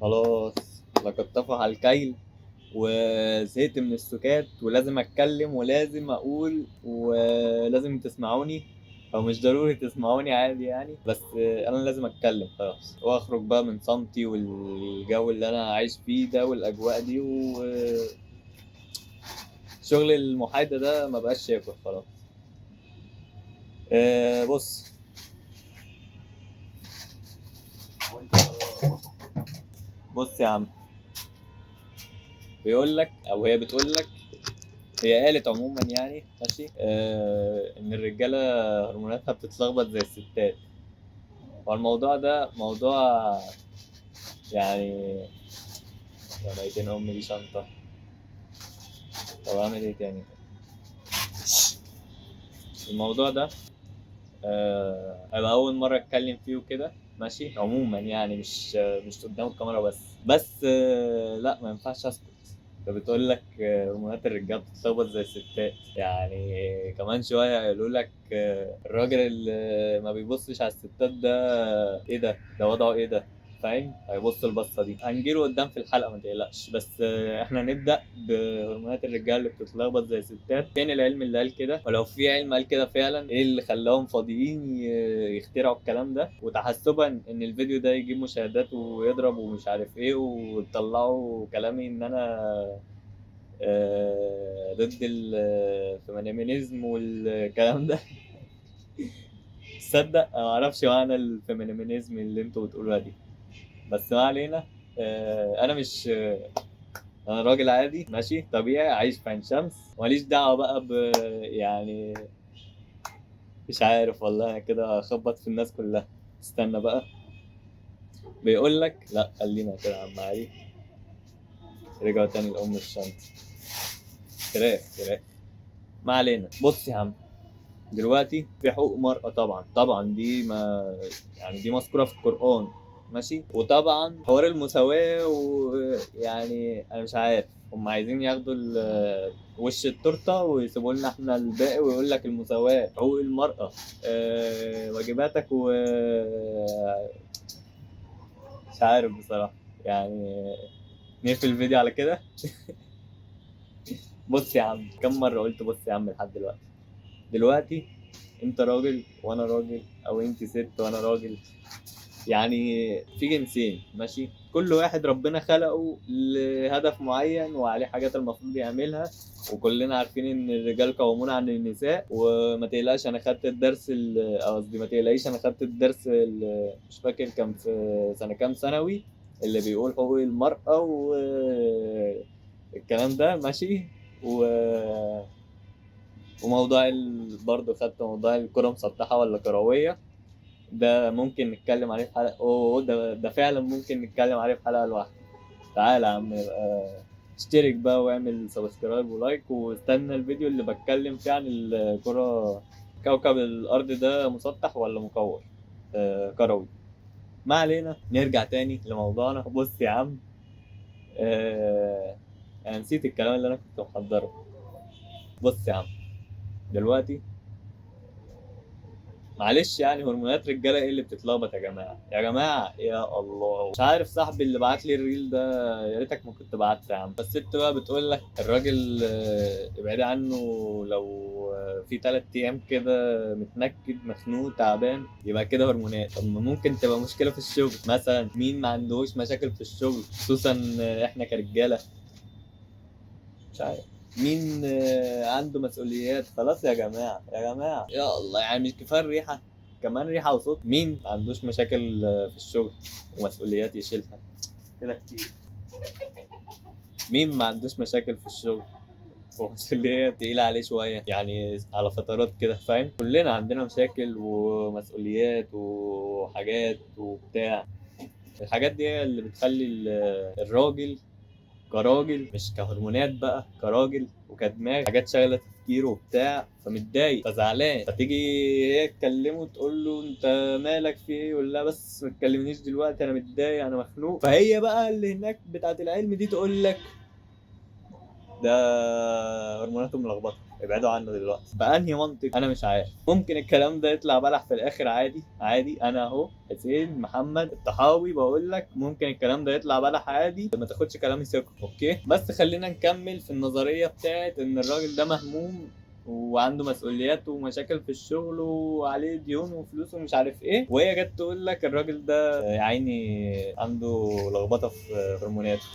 خلاص لقد طفح الكيل وزهقت من السكات، ولازم اتكلم ولازم اقول ولازم تسمعوني، او مش ضروري تسمعوني عادي يعني، بس انا لازم اتكلم خلاص واخرج بقى من صمتي والجو اللي انا عايش فيه ده والاجواء دي، وشغل المحايدة ده ما بقاش ياكل خلاص. بص، بص يا عم، بيقول لك او هي بتقول لك، هي قالت عموما يعني ماشي ان الرجاله هرموناتها بتتلخبط زي الستات. والموضوع ده موضوع يعني، يا ميتين امي دي شنطه. طب اعمل ايه تاني؟ الموضوع ده هيبقى اول مره اتكلم فيه وكده ماشي، عموما يعني مش قدام الكاميرا بس لا ما ينفعش اسكت. بتقول لك هرمونات الرجال بتتلخبط زي الستات، يعني كمان شويه هيقولوا لك الراجل اللي ما بيبصش على الستات ده ايه ده وضعه ايه ده؟ فاهم؟ هيبص البصه دي هنجيله قدام في الحلقه ما تقلقش، بس احنا نبدا بهرمونات الرجال اللي بتتلخبط زي الستات. فين العلم اللي قال كده؟ ولو في علم قال كده فعلا، ايه اللي خلاهم فاضيين يخترعوا الكلام ده؟ وتحسبا ان الفيديو ده يجيب مشاهدات ويضرب ومش عارف ايه، وتطلعوا كلامي ان انا ضد الفيمينيزم والكلام ده. تصدق انا ما اعرفش معنى الفيمينيزم اللي انتوا بتقولوها دي، بس ما علينا. انا مش انا راجل عادي ماشي طبيعي عايش في عين شمس، ماليش دعوه بقى يعني مش عارف والله، انا كده اخبط في الناس كلها. استنى بقى، بيقول لك لا خلينا كده يا عم علي. رجعوا تاني لأم الشنطة. فراخ. ما علينا. بص يا عم، دلوقتي في حقوق مرأة، طبعا دي ما يعني دي مذكورة في القرآن ماشي، وطبعا حوار المساواة، ويعني انا مش عارف هم عايزين ياخدوا وش التورته ويسيبوا لنا احنا الباقي، ويقول لك المساواة حقوق المرأة واجباتك مش عارف بصراحة يعني. نقفل الفيديو على كده. بص يا عم، كم مرة قلت بص يا عم لحد دلوقتي انت راجل وانا راجل، او انت ست وانا راجل، يعني في جنسين ماشي، كل واحد ربنا خلقه لهدف معين وعليه حاجات المفروض يعملها، وكلنا عارفين ان الرجال قوامون عن النساء. وما تقلقش انا خدت الدرس قصدي ما تقلقيش انا خدت الدرس مش فاكر كان في سنة كام ثانوي، اللي بيقول حقوق المرأة والكلام ده ماشي. و... وموضوع برضه خدت موضوع الكرة مسطحة ولا كروية، ده ممكن نتكلم عليه في حلقة. اوه ده فعلا ممكن نتكلم عليه في حلقة لوحده. تعالى يا عم اشترك بقى واعمل سبسكرايب ولايك، واستنى الفيديو اللي بتكلم فيه عن الكرة، كوكب الأرض ده مسطح ولا مكور كروي. ما علينا، نرجع تاني لموضوعنا. بص يا عم، انا نسيت الكلام اللي انا كنت محضره. بص يا عم، دلوقتي معلش يعني هرمونات رجاله ايه اللي بتتلخبط يا جماعه؟ يا جماعه يا الله، مش عارف صاحبي اللي بعت لي الريل ده، يا ريتك ما كنت بعت يا عم. بس انت بقى بتقول لك الراجل ابعد عنه لو في 3 ايام كده متنكد مخنوق تعبان، يبقى كده هرمونات. طب ما ممكن تبقى مشكله في الشغل مثلا، مين ما عندهوش مشاكل في الشغل؟ خصوصا احنا كرجاله. مش عارف مين عنده مسؤوليات. خلاص يا جماعة يا جماعة يا الله، يعني مش كفاية الريحة؟ كمان ريحة وصوت. مين ما عندوش مشاكل في الشغل ومسؤوليات يشيلها؟ كده كتير. مين ما عندوش مشاكل في الشغل ومسؤوليات تقيلة عليه شوية يعني على فترات كده؟ فاهم؟ كلنا عندنا مشاكل ومسؤوليات وحاجات وبتاع. الحاجات دي هي اللي بتخلي الراجل كراجل، مش كهرمونات بقى، كراجل وكدماغ، حاجات شغله تفكيره وبتاع، فمتضايق فزعلان، فتيجي هي تكلمه تقول له انت مالك في ايه؟ يقول لها بس ما تكلمنيش دلوقتي انا متضايق انا مخنوق. فهي بقى اللي هناك بتاعت العلم دي تقول لك ده هرموناته ملخبطه. ابعدوا عنه دلوقتي. بأنهي منطق؟ انا مش عارف. ممكن الكلام ده يطلع بلح في الاخر، عادي عادي. انا اهو حسين محمد الطحاوي بقول لك ممكن الكلام ده يطلع بلح عادي، ما تاخدش كلامي ثقه، اوكي؟ بس خلينا نكمل في النظريه بتاعت ان الراجل ده مهموم وعنده مسؤوليات ومشاكل في الشغل وعليه ديون وفلوس ومش عارف ايه، وهي جت تقول لك الراجل ده يا عيني عنده لخبطه في هرموناته.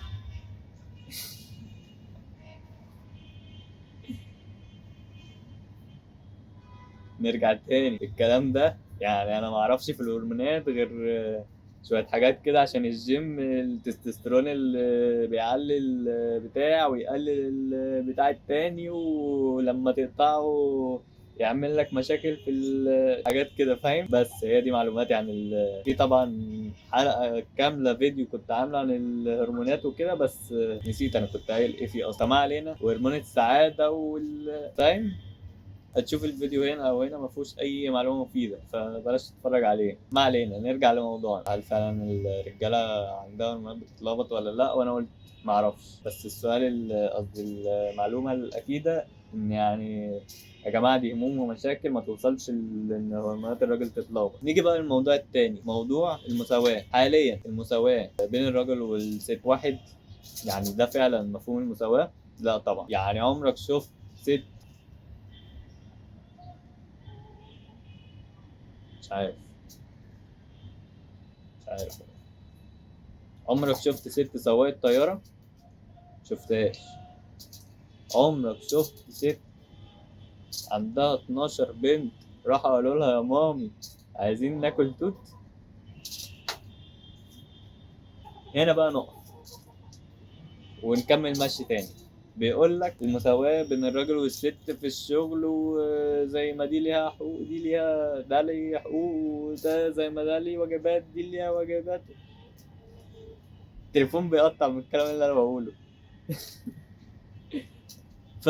نرجع تاني الكلام ده، يعني انا ما اعرفش في الهرمونات غير شوية حاجات كده عشان الجيم، التستوستيرون اللي بيعلي البتاع ويقلل البتاع التاني، ولما تقطعه يعمل لك مشاكل في الحاجات كده، فاهم؟ بس هي دي معلوماتي عن في طبعا حلقة كاملة فيديو كنت عامله عن الهرمونات وكده، بس نسيت انا كنت قايل ايه فيه اصلا. ما علينا. وهرمون السعادة فاهم؟ هتشوف الفيديو هنا او هنا ما فيهوش اي معلومه مفيده، فبلاش تتفرج عليه. ما علينا، نرجع لموضوعنا. هل فعلا الرجاله عندها هرمونات بتتلخبط ولا لا؟ وانا قلت ما اعرفش. بس السؤال قصدي المعلومه الاكيده ان يعني يا جماعه دي هموم ومشاكل ما توصلش ان هرمونات الراجل تتلخبط. نيجي بقى للموضوع التاني، موضوع المساواه. حاليا المساواه بين الراجل والست واحد؟ يعني ده فعلا مفهوم المساواه؟ لا طبعا. يعني عمرك شفت ست؟ مش عارف، مش عارف. عمرك شفت ست سواقة طيارة؟ شفتهاش. عمرك شفت ست عندها 12 بنت راحوا قالوا لها يا مامي عايزين ناكل توت؟ هنا بقى نقف ونكمل مشي تاني. بيقول لك المساواة بين الراجل والست في الشغل، وزي ما دي ليها حقوق دي ليها، ده ليه حقوق، وده زي ما ده ليه واجبات دي ليها واجبات. التليفون بيقطع من الكلام اللي انا بقوله. ف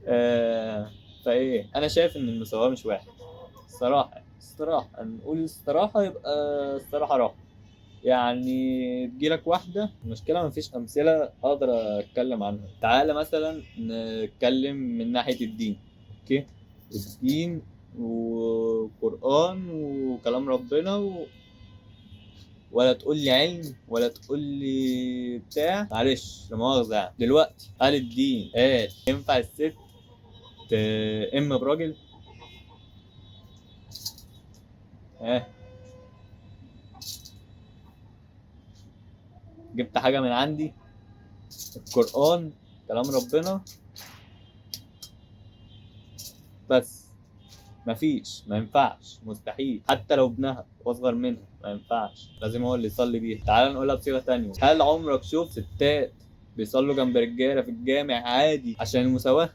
آه... فايه، انا شايف ان المساواة مش واحد الصراحة. الصراحة نقول الصراحة يبقى الصراحة راحة. يعني تجيلك واحدة، المشكلة مفيش أمثلة أقدر أتكلم عنها. تعالى مثلا نتكلم من ناحية الدين، أوكي؟ الدين وقرآن وكلام ربنا ولا تقول لي علم ولا تقول لي بتاع. معلش لا مؤاخذة، يعني دلوقتي هل الدين قال ينفع الست تأم براجل؟ ها؟ جبت حاجة من عندي؟ القرآن كلام ربنا بس. مفيش، ما ينفعش، مستحيل. حتى لو ابنها واصغر منها ما ينفعش، لازم هو اللي يصلي بيها. تعال نقولها بصيغة تانية. هل عمرك شفت ستات بيصلوا جنب رجالة في الجامع عادي عشان المساواة؟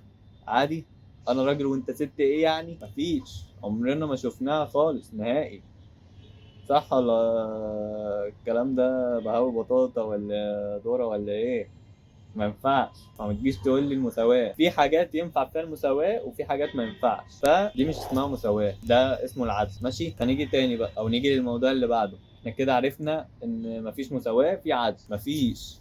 عادي. انا راجل وانت ست، ايه يعني؟ مفيش، عمرنا ما شفناها خالص نهائي. صح ولا الكلام ده بهاوي بطاطا ولا دورة ولا ايه؟ ما ينفعش. ما تجيش تقول لي المساواة، في حاجات ينفع فيها المساواة وفي حاجات ما ينفعش، فدي مش اسمها مساواة، ده اسمه العدل. ماشي؟ هنيجي تاني بقى او نيجي للموضوع اللي بعده. احنا كده عرفنا ان مفيش مساواة، في عدل. مفيش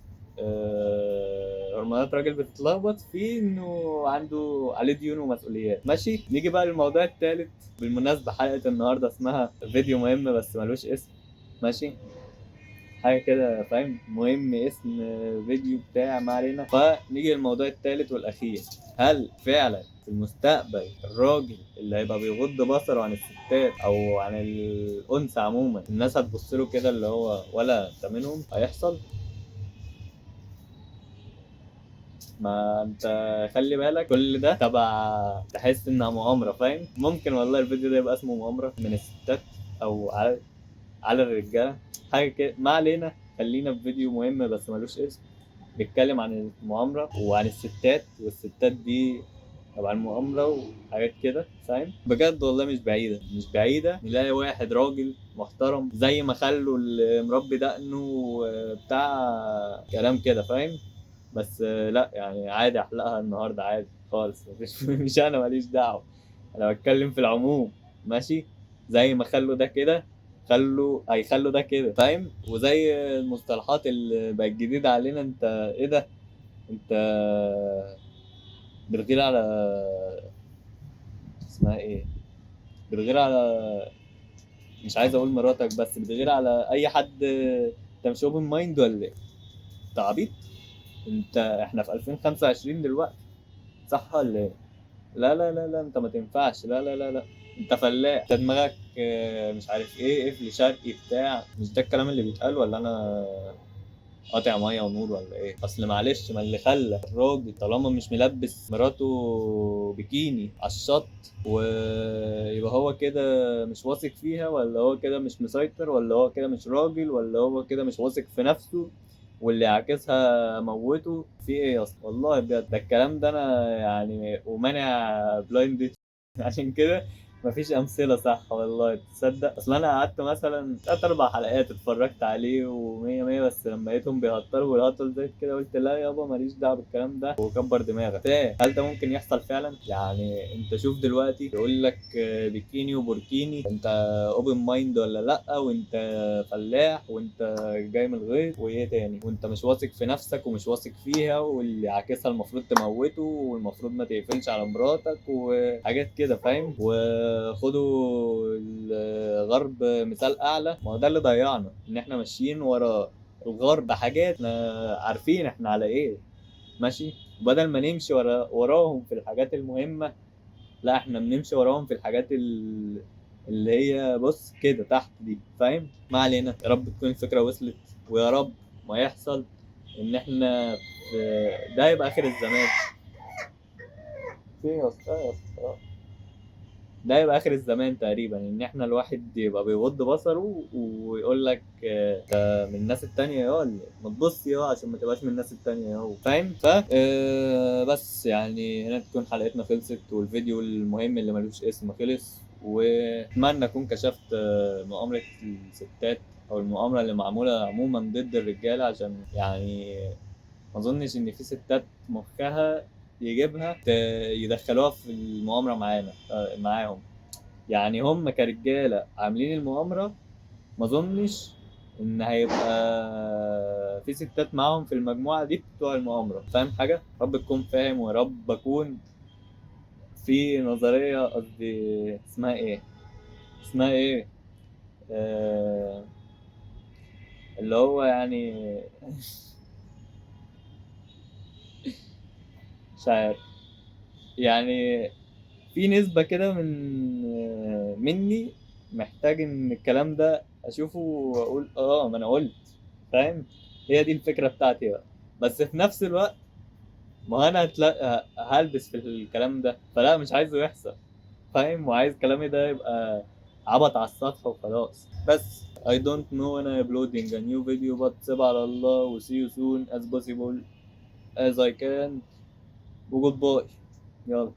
هرمونات راجل بتتلخبط في انه عنده عليه ديون ومسؤوليات. ماشي؟ نيجي بقى للموضوع التالت. بالمناسبة حلقة النهاردة اسمها فيديو مهم بس ملوش اسم. ماشي؟ حاجه كده فاهم، مهم اسم فيديو بتاع، ما علينا. فنيجي للموضوع الثالث والاخير. هل فعلا في المستقبل الراجل اللي هيبقى بيغض بصره عن الستات او عن الانثى عموما الناس هتبص له كده اللي هو ولا انت منهم؟ هيحصل؟ ما انت خلي بالك كل ده تبع تحس انها مؤامره، فاهم؟ ممكن والله الفيديو ده يبقى اسمه مؤامره من الستات او على الرجاله، حاجه كده. ما علينا، خلينا في فيديو مهم بس ملوش اسم بيتكلم عن المؤامره وعن الستات، والستات دي طبعا المؤامره وحاجات كده، فاهم؟ بجد والله مش بعيده، مش بعيده نلاقي واحد راجل محترم زي ما خلوا المربي دقنه بتاع كلام كده، فاهم؟ بس لا يعني عادي احلقها النهارده عادي خالص، مفيش مش انا ماليش دعوه، انا بتكلم في العموم. ماشي؟ زي ما خلوا ده كده هيخلوا ده كده، فاهم؟ وزي المصطلحات اللي بقت جديده علينا، انت ايه ده؟ انت بتغير على اسمها ايه، بتغير على، مش عايز اقول مراتك، بس بتغير على اي حد. انت مش اوبن مايند ولا ايه؟ انت عبيط؟ انت احنا في 2025 دلوقتي، صح ولا ايه؟ لا لا لا لا، انت ما تنفعش، لا لا لا لا. انت فلاح، انت دماغك مش عارف ايه، قفل شرقي بتاع، مش ده الكلام اللي بيتقال ولا انا قاطع ميه ونور ولا ايه؟ اصل معلش، ما اللي خلى الراجل طالما مش ملبس مراته بيكيني على الشط، ويبقى هو كده مش واثق فيها، ولا هو كده مش مسيطر، ولا هو كده مش راجل، ولا هو كده مش واثق في نفسه، واللي عاكسها موته في ايه اصلا؟ والله بجد ده الكلام ده انا يعني ومانع بلايند عشان كده مفيش امثله، صح والله تصدق. اصل انا قعدت مثلا 3 4 حلقات اتفرجت عليه ومية مية، بس لما لقيتهم بيهطروا والهطل زي كده قلت لا يابا ماليش دعوه بالكلام ده وكبر دماغك. ايه، هل ده ممكن يحصل فعلا؟ يعني انت شوف دلوقتي يقول لك بيكيني وبوركيني، انت اوبن مايند ولا لا؟ وانت فلاح، وانت جاي من الغيط، وايه تاني، وانت مش واثق في نفسك ومش واثق فيها، واللي عاكسها المفروض تموته، والمفروض ما تقفلش على مراتك وحاجات كده، فاهم؟ وخدوا الغرب مثال اعلى، ما هو ده اللي ضيعنا، ان احنا ماشيين ورا الغرب حاجات احنا عارفين احنا على ايه ماشي، بدل ما نمشي وراهم في الحاجات المهمة، لا احنا بنمشي وراهم في الحاجات اللي هي بص كده تحت دي، فاهم؟ ما علينا، يا رب تكون الفكرة وصلت، ويا رب ما يحصل ان احنا في ده يبقى اخر الزمان. في يا اسطى يا اسطى، ده يبقى اخر الزمان تقريبا، ان احنا الواحد يبقى بيغض بصره ويقول لك ده من الناس التانية يا ولا ما تبص يا عشان ما تبقاش من الناس التانية يا، فاهم؟ بس يعني هنا تكون حلقتنا خلصت، والفيديو المهم اللي ملوش اسم خلص، واتمنى اكون كشفت مؤامرة الستات، او المؤامرة اللي معمولة عموما ضد الرجالة، عشان يعني ما اظنش ان في ستات مخها يجيبها يدخلوها في المؤامره معانا معاهم. يعني هم كرجاله عاملين المؤامره، ما اظنش ان هيبقى في ستات معاهم في المجموعه دي بتوع المؤامره، فاهم حاجه؟ رب تكون فاهم، ورب اكون في نظريه، قصدي اسمها ايه، اسمها ايه، آه اللي هو يعني مش عارف يعني، في نسبة كده مني محتاج ان الكلام ده اشوفه واقول اه ما انا قلت، فاهم؟ هي دي الفكرة بتاعتي بقى. بس في نفس الوقت ما هو انا هلبس في الكلام ده، فلا مش عايزه يحصل، فاهم؟ وعايز كلامي ده يبقى عبط على السطح وخلاص. بس I don't know when I'm uploading a new video, but سيبها على الله و see you soon as possible as I can و goodbye. يلا.